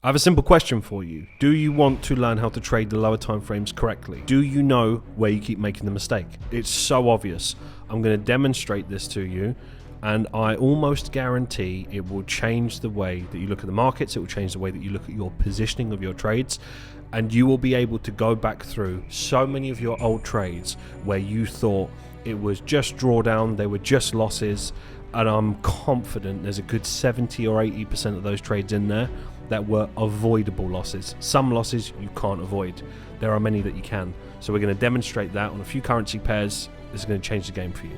I have a simple question for you. Do you want to learn how to trade the lower time frames correctly? Do you know where you keep making the mistake? It's so obvious. I'm going to demonstrate this to you, and I almost guarantee it will change the way that you look at the markets. It will change the way that you look at your positioning of your trades, and you will be able to go back through so many of your old trades where you thought it was just drawdown, they were just losses, and I'm confident there's a good 70 or 80% of those trades in there that were avoidable losses. Some losses you can't avoid. There are many that you can. So we're going to demonstrate that on a few currency pairs. This is going to change the game for you.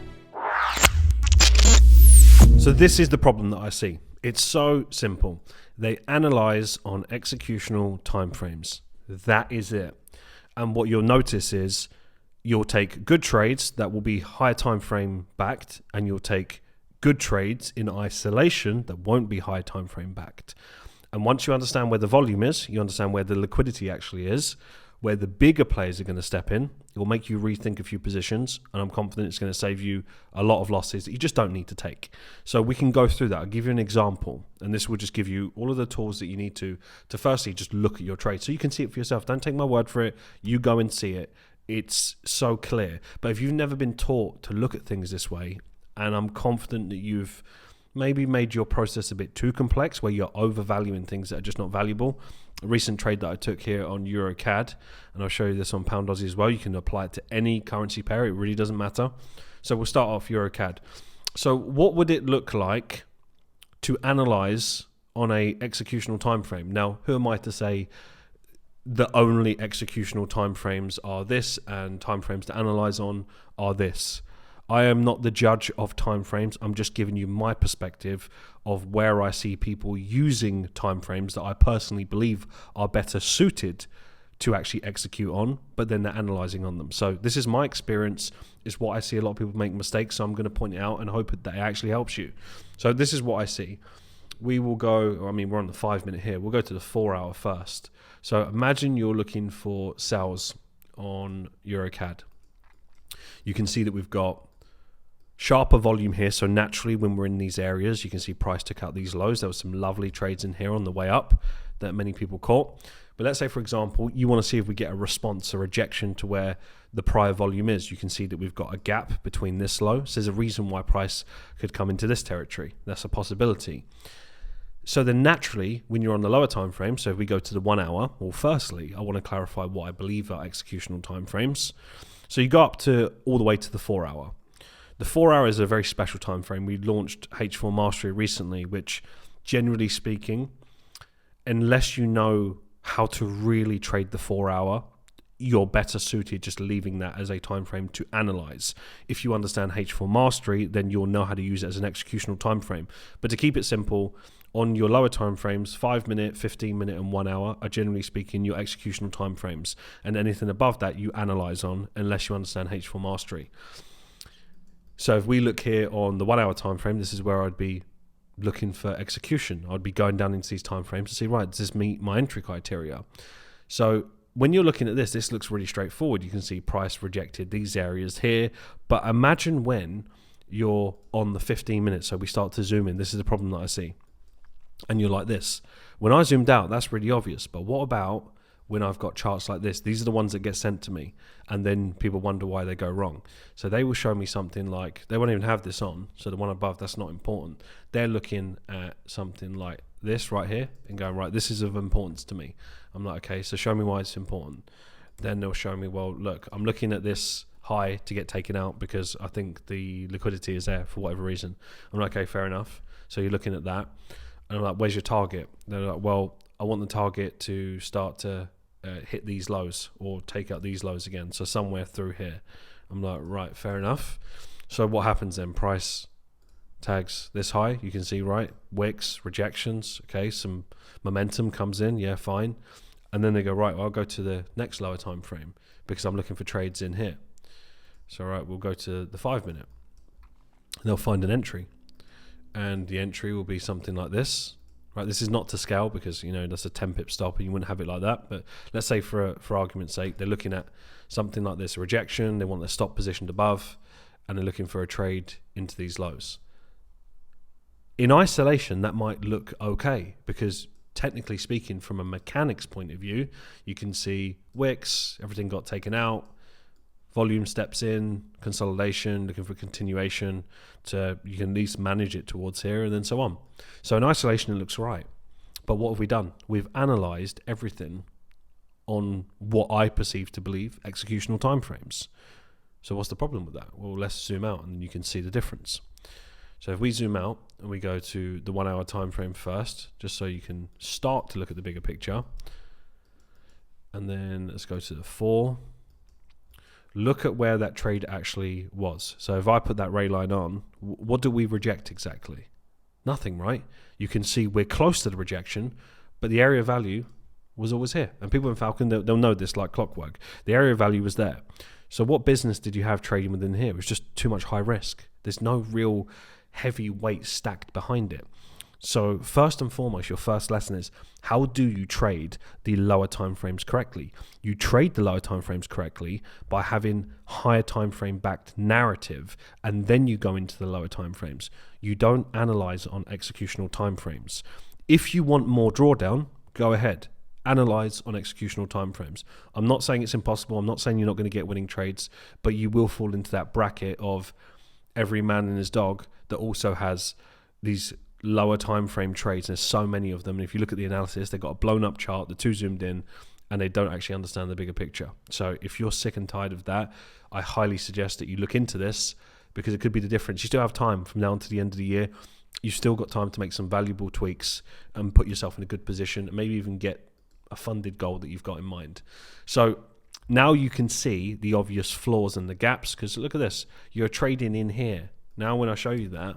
So this is the problem that I see. It's so simple. They analyze on executional timeframes. That is it. And what you'll notice is you'll take good trades that will be higher time frame backed, and you'll take good trades in isolation that won't be high time frame backed. And once you understand where the volume is, you understand where the liquidity actually is, where the bigger players are going to step in, it will make you rethink a few positions, and I'm confident it's going to save you a lot of losses that you just don't need to take. So we can go through that. I'll give you an example, and this will just give you all of the tools that you need to firstly just look at your trade so you can see it for yourself. Don't take my word for it. You go and see it. It's so clear. But if you've never been taught to look at things this way, and I'm confident that you've maybe made your process a bit too complex where you're overvaluing things that are just not valuable. A recent trade that I took here on Euro CAD, and I'll show you this on Pound Aussie as well. You can apply it to any currency pair. It really doesn't matter. So we'll start off Euro CAD. So what would it look like to analyze on a executional time frame? Now, who am I to say the only executional time frames are this and time frames to analyze on are this? I am not the judge of timeframes. I'm just giving you my perspective of where I see people using timeframes that I personally believe are better suited to actually execute on, but then they're analyzing on them. So this is my experience. It's what I see a lot of people make mistakes. So I'm going to point it out and hope that it actually helps you. So this is what I see. We will go, I mean, we're on the 5 minute here. We'll go to the 4 hour first. So imagine you're looking for sales on EuroCAD. You can see that we've got sharper volume here, so naturally when we're in these areas you can see price took out these lows. There was some lovely trades in here on the way up that many people caught. But let's say, for example, you want to see if we get a response, a rejection to where the prior volume is. You can see that we've got a gap between this low, so there's a reason why price could come into this territory. That's a possibility. So then naturally when you're on the lower time frame, so if we go to the 1 hour, well, firstly I want to clarify what I believe are executional time frames. So you go up to all the way to the 4 hour. The 4 hour is a very special time frame. We launched H4 Mastery recently, which generally speaking, unless you know how to really trade the 4 hour, you're better suited just leaving that as a time frame to analyze. If you understand H4 Mastery, then you'll know how to use it as an executional time frame. But to keep it simple, on your lower time frames, 5 minute, 15 minute and 1 hour are generally speaking your executional time frames. And anything above that you analyze on unless you understand H4 Mastery. So if we look here on the 1 hour time frame, this is where I'd be looking for execution. I'd be going down into these time frames to see, right, does this meet my entry criteria? So when you're looking at this, this looks really straightforward. You can see price rejected these areas here. But imagine when you're on the 15 minutes, so we start to zoom in. This is the problem that I see. And you're like this. When I zoomed out, that's really obvious. But what about when I've got charts like this? These are the ones that get sent to me, and then people wonder why they go wrong. So they will show me something like, they won't even have this on, so the one above, that's not important. They're looking at something like this right here and going, right, this is of importance to me. I'm like, okay, so show me why it's important. Then they'll show me, well, look, I'm looking at this high to get taken out because I think the liquidity is there for whatever reason. I'm like, okay, fair enough. So you're looking at that, and I'm like, where's your target? They're like, well, I want the target to start to hit these lows or take out these lows again, so somewhere through here. I'm like, right, fair enough. So what happens then? Price tags this high, you can see, right, wicks, rejections, okay, some momentum comes in, yeah, fine. And then they go, right, well, I'll go to the next lower time frame because I'm looking for trades in here. So right, we'll go to the 5 minute. They'll find an entry, and the entry will be something like this. Right, this is not to scale because, you know, that's a 10 pip stop and you wouldn't have it like that. But let's say for argument's sake, they're looking at something like this, a rejection. They want their stop positioned above, and they're looking for a trade into these lows. In isolation, that might look okay because technically speaking, from a mechanics point of view, you can see wicks, everything got taken out, volume steps in, consolidation, looking for continuation, to you can at least manage it towards here, and then so on. So in isolation, it looks right. But what have we done? We've analyzed everything on what I perceive to believe executional timeframes. So what's the problem with that? Well, let's zoom out and you can see the difference. So if we zoom out and we go to the 1 hour time frame first, just so you can start to look at the bigger picture, and then let's go to the 4. Look at where that trade actually was. So if I put that ray line on, what do we reject exactly? Nothing, right? You can see we're close to the rejection, but the area value was always here. And people in Falcon, they'll know this like clockwork. The area value was there. So what business did you have trading within here? It was just too much high risk. There's no real heavy weight stacked behind it. So first and foremost, your first lesson is, how do you trade the lower time frames correctly? You trade the lower time frames correctly by having higher time frame backed narrative, and then you go into the lower time frames. You don't analyze on executional time frames. If you want more drawdown, go ahead. Analyze on executional timeframes. I'm not saying it's impossible. I'm not saying you're not going to get winning trades, but you will fall into that bracket of every man and his dog that also has these lower time frame trades. There's so many of them. And if you look at the analysis, they've got a blown up chart, the too zoomed in, and they don't actually understand the bigger picture. So if you're sick and tired of that, I highly suggest that you look into this, because it could be the difference. You still have time from now to the end of the year. You've still got time to make some valuable tweaks and put yourself in a good position, and maybe even get a funded goal that you've got in mind. So now you can see the obvious flaws and the gaps, because look at this, you're trading in here. Now when I show you that,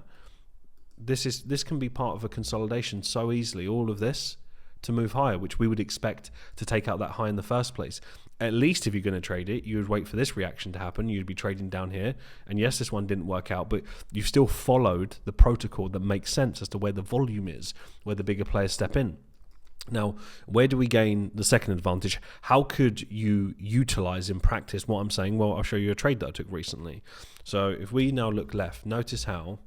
this can be part of a consolidation so easily, all of this to move higher, which we would expect to take out that high in the first place. At least if you're going to trade it, you would wait for this reaction to happen. You'd be trading down here, and yes, this one didn't work out, but you've still followed the protocol that makes sense as to where the volume is, where the bigger players step in. Now, where do we gain the second advantage? How could you utilize in practice what I'm saying? Well, I'll show you a trade that I took recently. So if we now look left, notice how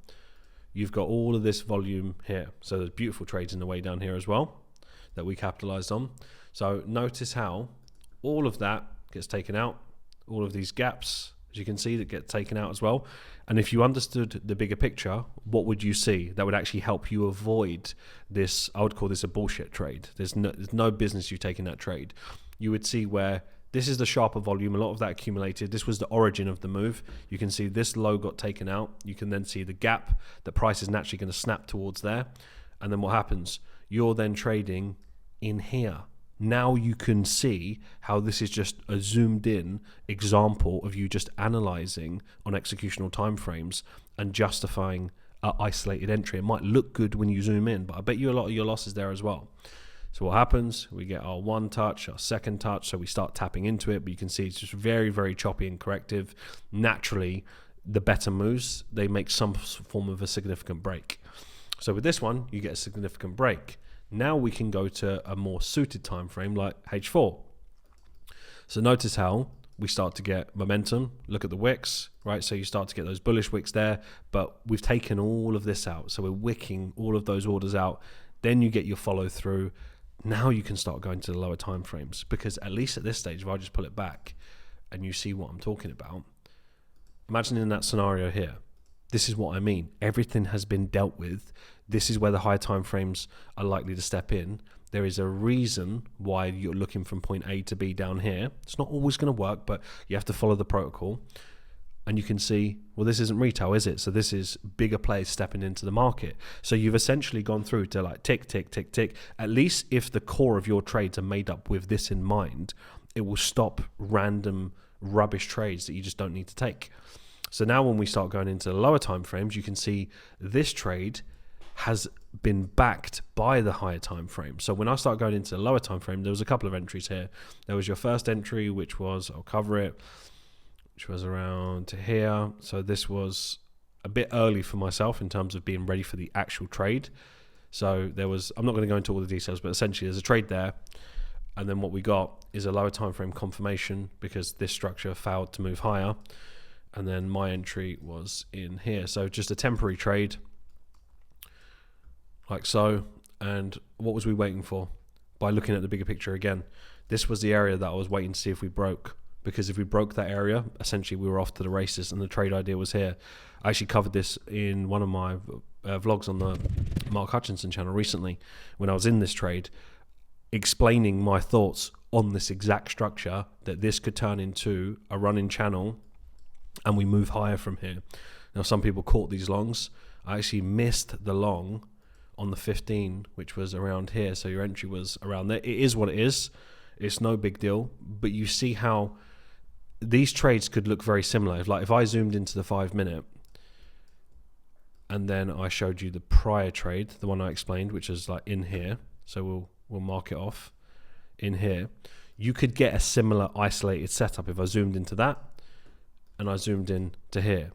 you've got all of this volume here. So there's beautiful trades in the way down here as well that we capitalized on. So notice how all of that gets taken out, all of these gaps, as you can see, that get taken out as well. And if you understood the bigger picture, what would you see that would actually help you avoid this? I would call this a bullshit trade. There's no business you taking that trade. You would see where this is the sharper volume, a lot of that accumulated. This was the origin of the move. You can see this low got taken out. You can then see the gap. The price is naturally going to snap towards there. And then what happens? You're then trading in here. Now you can see how this is just a zoomed in example of you just analyzing on executional timeframes and justifying an isolated entry. It might look good when you zoom in, but I bet you a lot of your losses there as well. So what happens? We get our one touch, our second touch, so we start tapping into it, but you can see it's just very, very choppy and corrective. Naturally, the better moves, they make some form of a significant break. So with this one, you get a significant break. Now we can go to a more suited time frame like H4. So notice how we start to get momentum. Look at the wicks, right? So you start to get those bullish wicks there, but we've taken all of this out. So we're wicking all of those orders out. Then you get your follow through. Now you can start going to the lower time frames, because at least at this stage, if I just pull it back and you see what I'm talking about, imagine in that scenario here. This is what I mean. Everything has been dealt with. This is where the high time frames are likely to step in. There is a reason why you're looking from point A to B down here. It's not always going to work, but you have to follow the protocol. And you can see, well, this isn't retail, is it? So this is bigger players stepping into the market. So you've essentially gone through to like tick, tick, tick, tick. At least if the core of your trades are made up with this in mind, it will stop random rubbish trades that you just don't need to take. So now when we start going into the lower time frames, you can see this trade has been backed by the higher time frame. So when I start going into the lower time frame, there was a couple of entries here. There was your first entry, which was, I'll cover it, which was around to here. So this was a bit early for myself in terms of being ready for the actual trade. So there was, I'm not going to go into all the details, but essentially there's a trade there. And then what we got is a lower time frame confirmation because this structure failed to move higher. And then my entry was in here. So just a temporary trade like so. And what was we waiting for? By looking at the bigger picture again, this was the area that I was waiting to see if we broke. Because if we broke that area, essentially we were off to the races, and the trade idea was here. I actually covered this in one of my vlogs on the Mark Hutchinson channel recently when I was in this trade, explaining my thoughts on this exact structure, that this could turn into a running channel and we move higher from here. Now, some people caught these longs. I actually missed the long on the 15, which was around here. So your entry was around there. It is what it is. It's no big deal. But you see how these trades could look very similar. If I zoomed into the 5 minute and then I showed you the prior trade, the one I explained, which is like in here. So we'll mark it off in here. You could get a similar isolated setup if I zoomed into that and I zoomed in to here.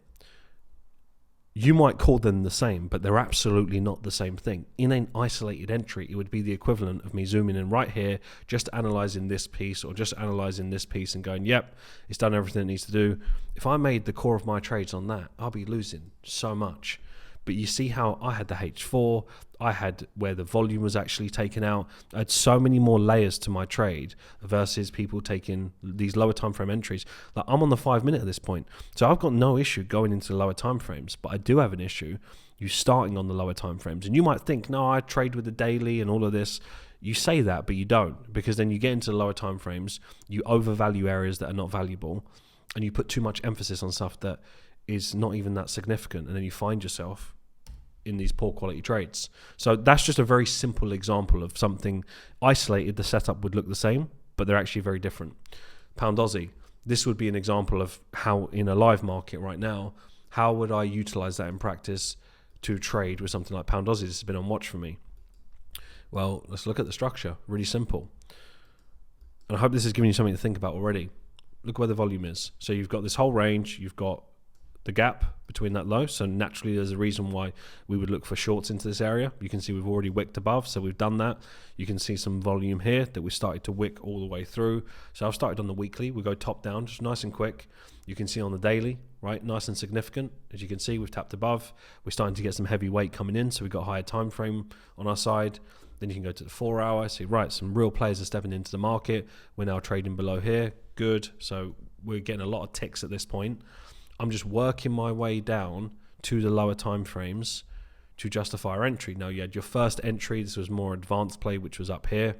You might call them the same, but they're absolutely not the same thing. In an isolated entry, it would be the equivalent of me zooming in right here, just analyzing this piece or just analyzing this piece and going, yep, it's done everything it needs to do. If I made the core of my trades on that, I'll be losing so much. But you see how I had the H4, I had where the volume was actually taken out. I had so many more layers to my trade versus people taking these lower time frame entries. Like, I'm on the 5 minute at this point, so I've got no issue going into the lower time frames, but I do have an issue you starting on the lower time frames. And you might think, no, I trade with the daily and all of this. You say that, but you don't, because then you get into the lower time frames, you overvalue areas that are not valuable, and you put too much emphasis on stuff that is not even that significant, and then you find yourself in these poor quality trades. So that's just a very simple example of something isolated. The setup would look the same, but they're actually very different. Pound Aussie, this would be an example of how in a live market right now, how would I utilize that in practice to trade with something like Pound Aussie? This has been on watch for me. Well, let's look at the structure. Really simple. And I hope this is giving you something to think about already. Look where the volume is. So you've got this whole range, you've got the gap between that low, so naturally there's a reason why we would look for shorts into this area. You can see we've already wicked above, so we've done that. You can see some volume here that we started to wick all the way through. So I've started on the weekly. We go top down, just nice and quick. You can see on the daily, right, nice and significant. As you can see, we've tapped above. We're starting to get some heavy weight coming in, so we've got a higher time frame on our side. Then you can go to the 4 hour, see, right, some real players are stepping into the market. We're now trading below here, good. So we're getting a lot of ticks at this point. I'm just working my way down to the lower time frames to justify our entry. Now, you had your first entry. This was more advanced play, which was up here.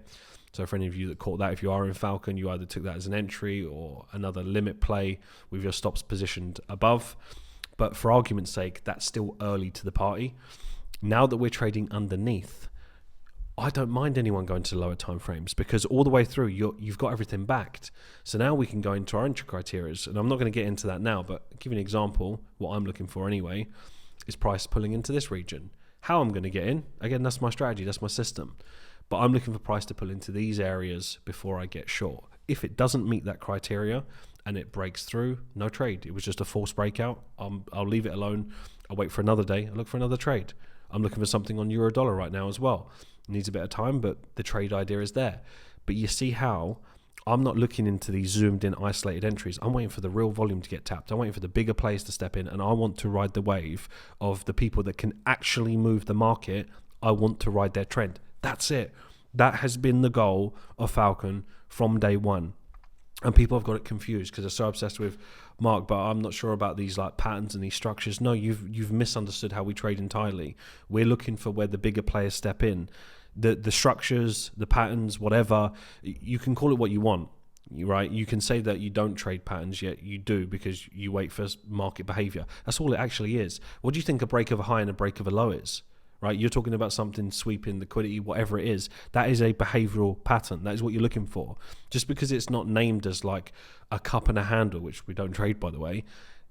So for any of you that caught that, if you are in Falcon, you either took that as an entry or another limit play with your stops positioned above. But for argument's sake, that's still early to the party. Now that we're trading underneath, I don't mind anyone going to lower time frames, because all the way through you've got everything backed. So now we can go into our entry criteria, and I'm not going to get into that now, but give you an example. What I'm looking for anyway is price pulling into this region. How I'm going to get in, again, that's my strategy, that's my system. But I'm looking for price to pull into these areas before I get short. If it doesn't meet that criteria and it breaks through, no trade. It was just a false breakout. I'll leave it alone. I'll wait for another day. I'll look for another trade. I'm looking for something on euro dollar right now as well. It needs a bit of time, but the trade idea is there. But you see how I'm not looking into these zoomed in isolated entries. I'm waiting for the real volume to get tapped. I'm waiting for the bigger players to step in, and I want to ride the wave of the people that can actually move the market. I want to ride their trend. That's it. That has been the goal of Falcon from day one. And people have got it confused because they're so obsessed with, Mark, but I'm not sure about these like patterns and these structures. No, you've misunderstood how we trade entirely. We're looking for where the bigger players step in. The structures, the patterns, whatever, you can call it what you want, right? You can say that you don't trade patterns, yet you do, because you wait for market behavior. That's all it actually is. What do you think a break of a high and a break of a low is? Right, you're talking about something sweeping, liquidity, whatever it is. That is a behavioral pattern. That is what you're looking for. Just because it's not named as like a cup and a handle, which we don't trade, by the way,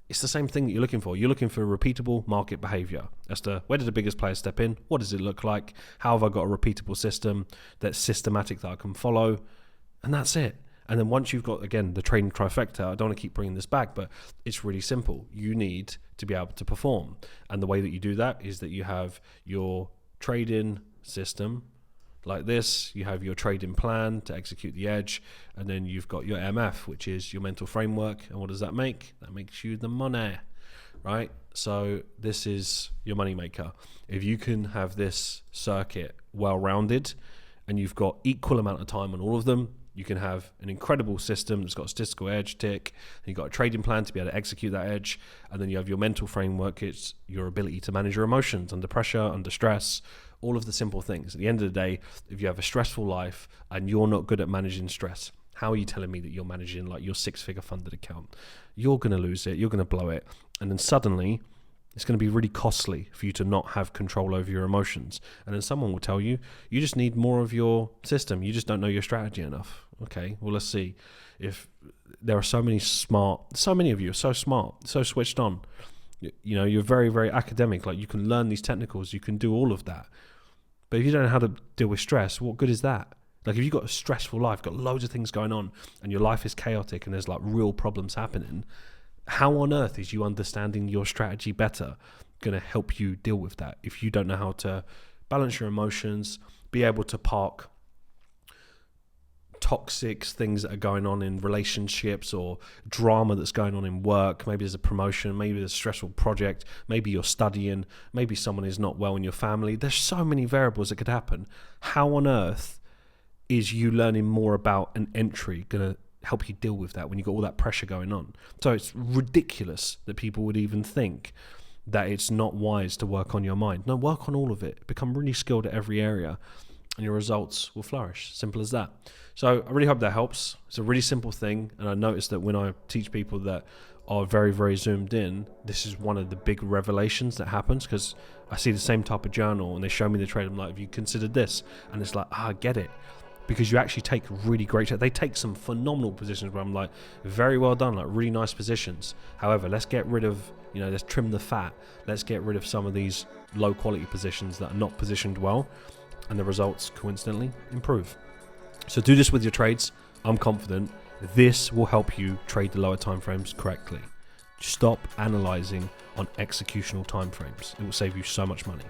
it's the same thing that you're looking for. You're looking for repeatable market behavior as to where did the biggest players step in? What does it look like? How have I got a repeatable system that's systematic that I can follow? And that's it. And then once you've got, again, the trading trifecta, I don't want to keep bringing this back, but it's really simple. You need to be able to perform. And the way that you do that is that you have your trading system like this. You have your trading plan to execute the edge. And then you've got your MF, which is your mental framework. And what does that make? That makes you the money. right? So this is your moneymaker. If you can have this circuit well-rounded and you've got equal amount of time on all of them, you can have an incredible system that's got a statistical edge tick, and you've got a trading plan to be able to execute that edge, and then you have your mental framework. It's your ability to manage your emotions under pressure, under stress, all of the simple things. At the end of the day, if you have a stressful life and you're not good at managing stress, how are you telling me that you're managing like your 6-figure funded account? You're going to lose it, you're going to blow it, and then suddenly it's going to be really costly for you to not have control over your emotions. And then someone will tell you, you just need more of your system. You just don't know your strategy enough. Okay, well, let's see. If there are so many of you are so smart, so switched on. You know, you're very, very academic. Like, you can learn these technicals, you can do all of that. But if you don't know how to deal with stress, what good is that? Like, if you've got a stressful life, got loads of things going on, and your life is chaotic and there's like real problems happening, how on earth is you understanding your strategy better going to help you deal with that if you don't know how to balance your emotions, be able to park toxic things that are going on in relationships or drama that's going on in work? Maybe there's a promotion, maybe there's a stressful project, maybe you're studying, maybe someone is not well in your family. There's so many variables that could happen. How on earth is you learning more about an entry going to help you deal with that when you've got all that pressure going on? So it's ridiculous that people would even think that it's not wise to work on your mind. No, work on all of it. Become really skilled at every area and your results will flourish. Simple as that. So I really hope that helps. It's a really simple thing, and I noticed that when I teach people that are very, very zoomed in, this is one of the big revelations that happens, because I see the same type of journal and they show me the trade. I'm like, have you considered this? And it's like, I get it. Because you actually take really great, they take some phenomenal positions where I'm like, very well done, like really nice positions. However, let's get rid of, let's trim the fat. Let's get rid of some of these low quality positions that are not positioned well, and the results coincidentally improve. So do this with your trades. I'm confident this will help you trade the lower timeframes correctly. Stop analyzing on executional timeframes. It will save you so much money.